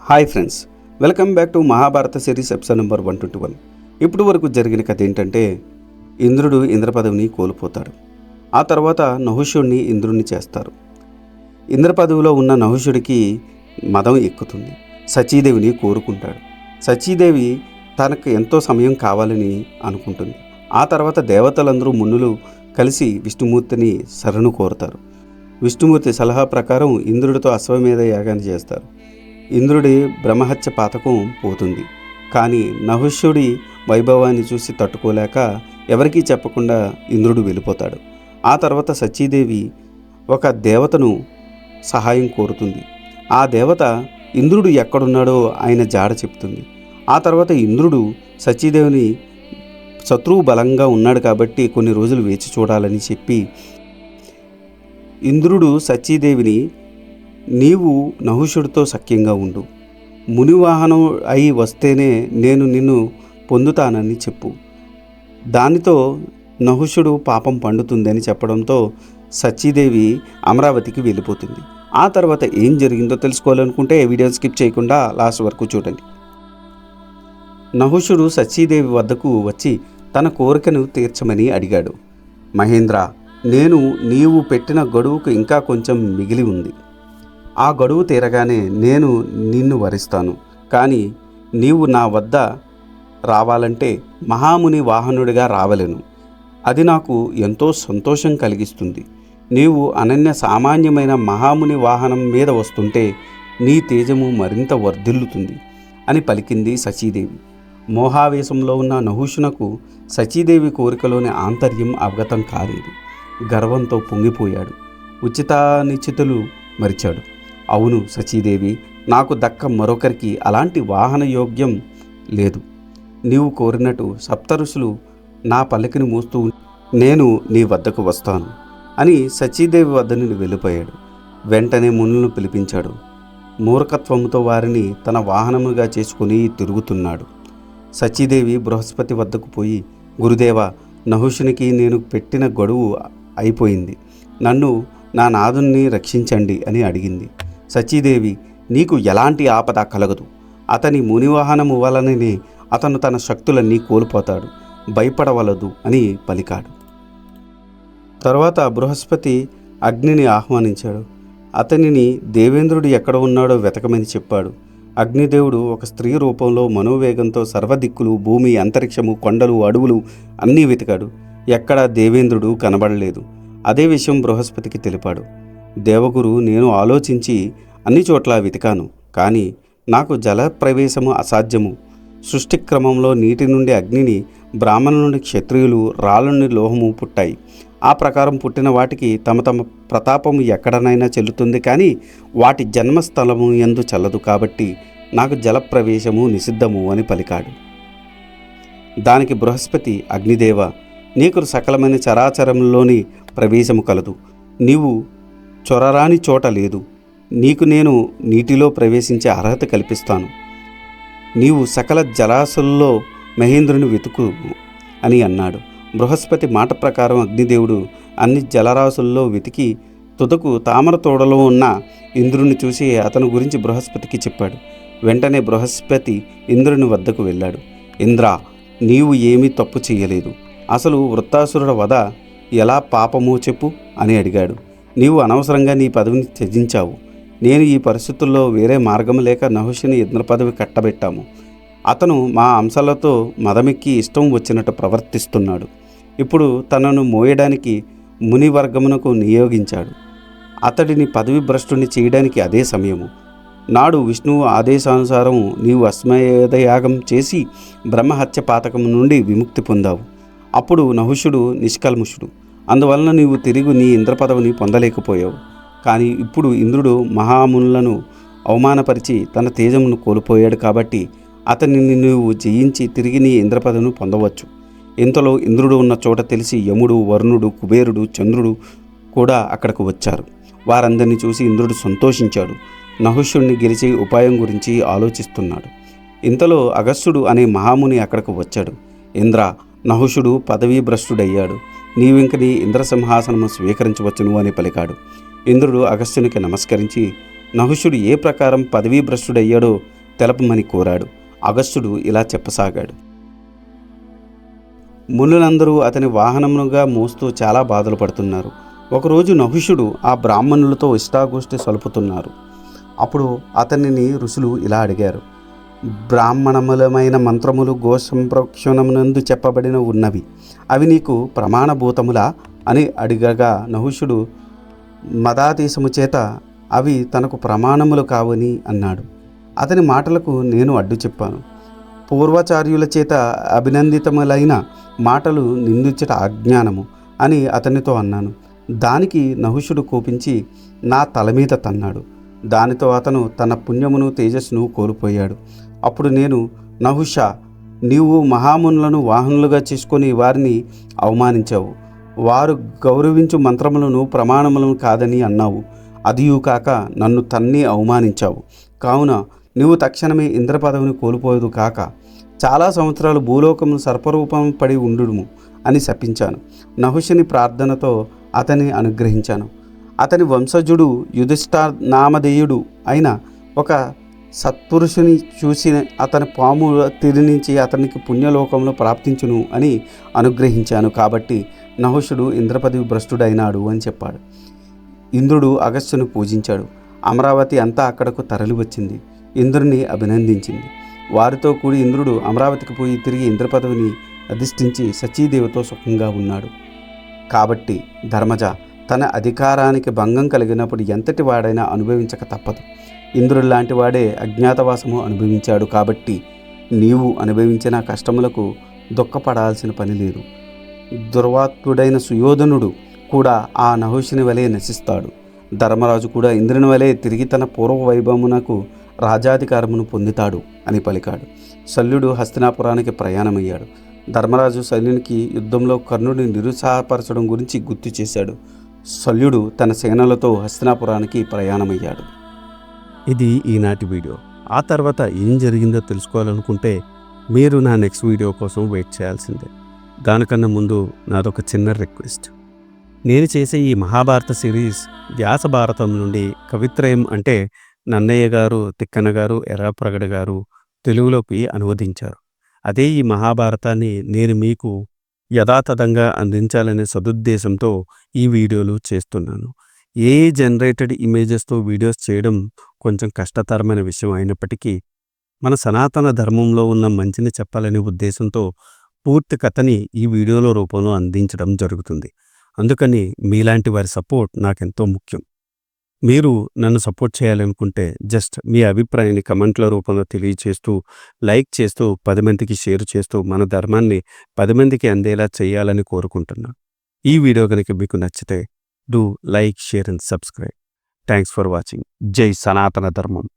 Hi friends, welcome back to Mahabharata series episode number 121. ఇప్పుడు వరకు జరిగిన కథ ఏంటంటే, ఇంద్రుడు ఇంద్ర పదవిని కోల్పోతాడు. ఆ తర్వాత నహుషుడిని ఇంద్రుడిని చేస్తారు. ఇంద్ర పదవిలో ఉన్న నహుషుడికి మదం ఎక్కుతుంది. సచీదేవిని కోరుకుంటాడు. సచీదేవి తనకు ఎంతో సమయం కావాలని అనుకుంటుంది. ఆ తర్వాత దేవతలందరూ మునులు కలిసి విష్ణుమూర్తిని శరణు కోరుతారు. విష్ణుమూర్తి సలహా ప్రకారం ఇంద్రుడితో అశ్వమేధ యాగాన్ని చేస్తారు. ఇంద్రుడి బ్రహ్మహత్య పాతకం పోతుంది. కానీ నహుషుడి వైభవాన్ని చూసి తట్టుకోలేక ఎవరికీ చెప్పకుండా ఇంద్రుడు వెళ్ళిపోతాడు. ఆ తర్వాత సచీదేవి ఒక దేవతను సహాయం కోరుతుంది. ఆ దేవత ఇంద్రుడు ఎక్కడున్నాడో ఆయన జాడ చెప్తుంది. ఆ తర్వాత ఇంద్రుడు సచీదేవిని శత్రువు బలంగా ఉన్నాడు కాబట్టి కొన్ని రోజులు వేచి చూడాలని చెప్పి ఇంద్రుడు సచీదేవిని, నీవు నహుషుడితో సఖ్యంగా ఉండు, మునివాహనం అయి వస్తేనే నేను నిన్ను పొందుతానని చెప్పు, దానితో నహుషుడు పాపం పండుతుందని చెప్పడంతో సచీదేవి అమరావతికి వెళ్ళిపోతుంది. ఆ తర్వాత ఏం జరిగిందో తెలుసుకోవాలనుకుంటే వీడియో స్కిప్ చేయకుండా లాస్ట్ వరకు చూడండి. నహుషుడు సచీదేవి వద్దకు వచ్చి తన కోరికను తీర్చమని అడిగాడు. మహేంద్ర, నీవు పెట్టిన గడువుకు ఇంకా కొంచెం మిగిలి ఉంది. ఆ గడువు తీరగానే నేను నిన్ను వరిస్తాను. కానీ నీవు నా వద్ద రావాలంటే మహాముని వాహనుడిగా రావలేను. అది నాకు ఎంతో సంతోషం కలిగిస్తుంది. నీవు అనన్య సామాన్యమైన మహాముని వాహనం మీద వస్తుంటే నీ తేజము మరింత వర్ధిల్లుతుంది అని పలికింది సచీదేవి. మోహావేశంలో ఉన్న నహుషునకు సచీదేవి కోరికలోని ఆంతర్యం అవగతం కాలేదు. గర్వంతో పొంగిపోయాడు. ఉచితానిచితులు మరిచాడు. అవును సచీదేవి, నాకు దక్క మరొకరికి అలాంటి వాహన యోగ్యం లేదు. నీవు కోరినట్టు సప్తఋషులు నా పల్లకిని మోస్తూ నేను నీ వద్దకు వస్తాను అని సచీదేవి వద్ద నుండి వెళ్ళిపోయాడు. వెంటనే మునులను పిలిపించాడు. మూర్ఖత్వంతో వారిని తన వాహనముగా చేసుకుని తిరుగుతున్నాడు. సచీదేవి బృహస్పతి వద్దకు పోయి, గురుదేవ, నహుషునికి నేను పెట్టిన గడువు అయిపోయింది. నన్ను నా నాదుని రక్షించండి అని అడిగింది. సచీదేవి, నీకు ఎలాంటి ఆపద కలగదు. అతని మునివాహనము వలననే అతను తన శక్తులన్నీ కోల్పోతాడు. భయపడవలదు అని పలికాడు. తర్వాత బృహస్పతి అగ్నిని ఆహ్వానించాడు. అతనిని దేవేంద్రుడు ఎక్కడ ఉన్నాడో వెతకమని చెప్పాడు. అగ్నిదేవుడు ఒక స్త్రీ రూపంలో మనోవేగంతో సర్వదిక్కులు, భూమి, అంతరిక్షము, కొండలు, అడవులు అన్నీ వెతికాడు. ఎక్కడా దేవేంద్రుడు కనబడలేదు. అదే విషయం బృహస్పతికి తెలిపాడు. దేవగురు, నేను ఆలోచించి అన్ని చోట్ల వెతికాను, కానీ నాకు జల ప్రవేశము అసాధ్యము. సృష్టి క్రమంలో నీటి నుండి అగ్నిని, బ్రాహ్మణుల నుండి క్షత్రియులు, రాళ్ళ నుండి లోహము పుట్టాయి. ఆ ప్రకారం పుట్టిన వాటికి తమ తమ ప్రతాపము ఎక్కడనైనా చెల్లుతుంది, కానీ వాటి జన్మస్థలము యందు చల్లదు. కాబట్టి నాకు జల ప్రవేశము నిషిద్ధము అని పలికాడు. దానికి బృహస్పతి, అగ్నిదేవ, నీకు సకలమైన చరాచరంలోని ప్రవేశము కలదు. నీవు చొరరాని చోట లేదు. నీకు నేను నీటిలో ప్రవేశించే అర్హత కల్పిస్తాను. నీవు సకల జలాశుల్లో మహేంద్రుని వెతుకు అని అన్నాడు. బృహస్పతి మాట ప్రకారం అగ్నిదేవుడు అన్ని జలరాశుల్లో వెతికి తుదకు తామర తోడలో ఉన్న ఇంద్రుని చూసి అతని గురించి బృహస్పతికి చెప్పాడు. వెంటనే బృహస్పతి ఇంద్రుని వద్దకు వెళ్ళాడు. ఇంద్ర, నీవు ఏమీ తప్పు చేయలేదు. అసలు వృత్తాసురుడ వధ ఎలా పాపమో చెప్పు అని అడిగాడు. నీవు అనవసరంగా నీ పదవిని త్యజించావు. నేను ఈ పరిస్థితుల్లో వేరే మార్గం లేక నహుషుని ఇంద్ర పదవి కట్టబెట్టాము. అతను మా అంశాలతో మదమెక్కి ఇష్టం వచ్చినట్టు ప్రవర్తిస్తున్నాడు. ఇప్పుడు తనను మోయడానికి మునివర్గమునకు నియోగించాడు. అతడిని పదవి భ్రష్టుని చేయడానికి అదే సమయము. నాడు విష్ణువు ఆదేశానుసారం నీవు అశ్వమేధయాగం చేసి బ్రహ్మహత్య పాతకం నుండి విముక్తి పొందావు. అప్పుడు నహుషుడు నిష్కల్ముషుడు. అందువలన నీవు తిరిగి నీ ఇంద్ర పదవిని పొందలేకపోయావు. కానీ ఇప్పుడు ఇంద్రుడు మహామునులను అవమానపరిచి తన తేజమును కోల్పోయాడు. కాబట్టి అతనిని నీవు జయించి తిరిగి నీ ఇంద్ర పదవిని పొందవచ్చు. ఇంతలో ఇంద్రుడు ఉన్న చోట తెలిసి యముడు, వరుణుడు, కుబేరుడు, చంద్రుడు కూడా అక్కడకు వచ్చారు. వారందరినీ చూసి ఇంద్రుడు సంతోషించాడు. నహుషుడిని గెలిచే ఉపాయం గురించి ఆలోచిస్తున్నాడు. ఇంతలో అగస్త్యుడు అనే మహాముని అక్కడకు వచ్చాడు. ఇంద్ర, నహుషుడు పదవీ భ్రష్టుడయ్యాడు. నీవింక నీ ఇంద్రసింహాసనము స్వీకరించవచ్చును అని పలికాడు. ఇంద్రుడు అగస్త్యునికి నమస్కరించి, నహుషుడు ఏ ప్రకారం పదవీ భ్రష్టుడయ్యాడో తెలపమని కోరాడు. అగస్త్యుడు ఇలా చెప్పసాగాడు. మునులందరూ అతని వాహనముగా మోస్తూ చాలా బాధలు పడుతున్నారు. ఒకరోజు నహుషుడు ఆ బ్రాహ్మణులతో ఇష్టాగోష్ఠి సలుపుతున్నారు. అప్పుడు అతనిని ఋషులు ఇలా అడిగారు. బ్రాహ్మణములమైన మంత్రములు గోసంరక్షణమునందు చెప్పబడిన ఉన్నవి, అవి నీకు ప్రమాణభూతములా అని అడిగగా నహుషుడు మదాదేశము చేత అవి తనకు ప్రమాణములు కావని అన్నాడు. అతని మాటలకు నేను అడ్డు చెప్పాను. పూర్వాచార్యుల చేత అభినందితములైన మాటలు నిందించట అజ్ఞానము అని అతనితో అన్నాను. దానికి నహుషుడు కోపించి నా తల మీద తన్నాడు. దానితో అతను తన పుణ్యమును తేజస్సును కోల్పోయాడు. అప్పుడు నేను, నహుష, నీవు మహామునులను వాహనులుగా చేసుకొని వారిని అవమానించావు. వారు గౌరవించు మంత్రములను ప్రమాణములను కాదని అన్నావు. అదియూ కాక నన్ను తన్ని అవమానించావు. కావున నీవు తక్షణమే ఇంద్ర పదవిని కోల్పోదు కాక చాలా సంవత్సరాలు భూలోకమును సర్పరూపం పడి ఉండుము అని శపించాను. నహుషుని ప్రార్థనతో అతన్ని అనుగ్రహించాను. అతని వంశజుడు యుధిష్ఠిరనామధేయుడు అయిన ఒక సత్పురుషుని చూసి అతని పాము తిరినించి అతనికి పుణ్యలోకంలో ప్రాప్తించును అని అనుగ్రహించాను. కాబట్టి నహుషుడు ఇంద్రపదవి భ్రష్టుడైనాడు అని చెప్పాడు. ఇంద్రుడు అగస్త్యుని పూజించాడు. అమరావతి అంతా అక్కడకు తరలి వచ్చింది. ఇంద్రుని అభినందించింది. వారితో కూడి ఇంద్రుడు అమరావతికి పోయి తిరిగి ఇంద్రపదవిని అధిష్ఠించి సచీదేవితో సుఖంగా ఉన్నాడు. కాబట్టి ధర్మజ, తన అధికారానికి భంగం కలిగినప్పుడు ఎంతటి వాడైనా అనుభవించక తప్పదు. ఇంద్రుడు లాంటి వాడే అజ్ఞాతవాసము అనుభవించాడు. కాబట్టి నీవు అనుభవించిన కష్టములకు దుఃఖపడాల్సిన పని లేదు. దుర్వాత్ముడైన సుయోధనుడు కూడా ఆ నహుషుని వలె నశిస్తాడు. ధర్మరాజు కూడా ఇంద్రుని వలె తిరిగి తన పూర్వ వైభవమునకు రాజాధికారమును పొందుతాడు అని పలికాడు. శల్యుడు హస్తినాపురానికి ప్రయాణమయ్యాడు. ధర్మరాజు శల్యునికి యుద్ధంలో కర్ణుడిని నిరుత్సాహపరచడం గురించి గుర్తు చేశాడు. శల్యుడు తన సేనలతో హస్తినాపురానికి ప్రయాణమయ్యాడు. ఇది ఈనాటి వీడియో. ఆ తర్వాత ఏం జరిగిందో తెలుసుకోవాలనుకుంటే మీరు నా నెక్స్ట్ వీడియో కోసం వెయిట్ చేయాల్సిందే. దానికన్నా ముందు నాదొక చిన్న రిక్వెస్ట్. నేను చేసే ఈ మహాభారత సిరీస్ వ్యాస భారతం నుండి కవిత్రయం అంటే నన్నయ్య గారు, తిక్కన గారు, ఎర్రప్రగడ గారు తెలుగులోకి అనువదించారు. అదే ఈ మహాభారతాన్ని నేను మీకు యథాతథంగా అందించాలనే సదుద్దేశంతో ఈ వీడియోలు చేస్తున్నాను. జనరేటెడ్ ఇమేజెస్తో వీడియోస్ చేయడం కొంచెం కష్టతరమైన విషయం అయినప్పటికీ మన సనాతన ధర్మంలో ఉన్న మంచిని చెప్పాలనే ఉద్దేశంతో పూర్తి కథని ఈ వీడియోల రూపంలో అందించడం జరుగుతుంది. అందుకని మీలాంటి వారి సపోర్ట్ నాకెంతో ముఖ్యం. మీరు నన్ను సపోర్ట్ చేయాలనుకుంటే జస్ట్ మీ అభిప్రాయాన్ని కమెంట్ల రూపంలో తెలియచేస్తూ, లైక్ చేస్తూ, 10 మందికి షేర్ చేస్తూ మన ధర్మాన్ని 10 మందికి అందేలా చేయాలని కోరుకుంటున్నాను. ఈ వీడియో కనుక మీకు నచ్చితే do like, share and subscribe. Thanks for watching. జై సనాతన ధర్మం.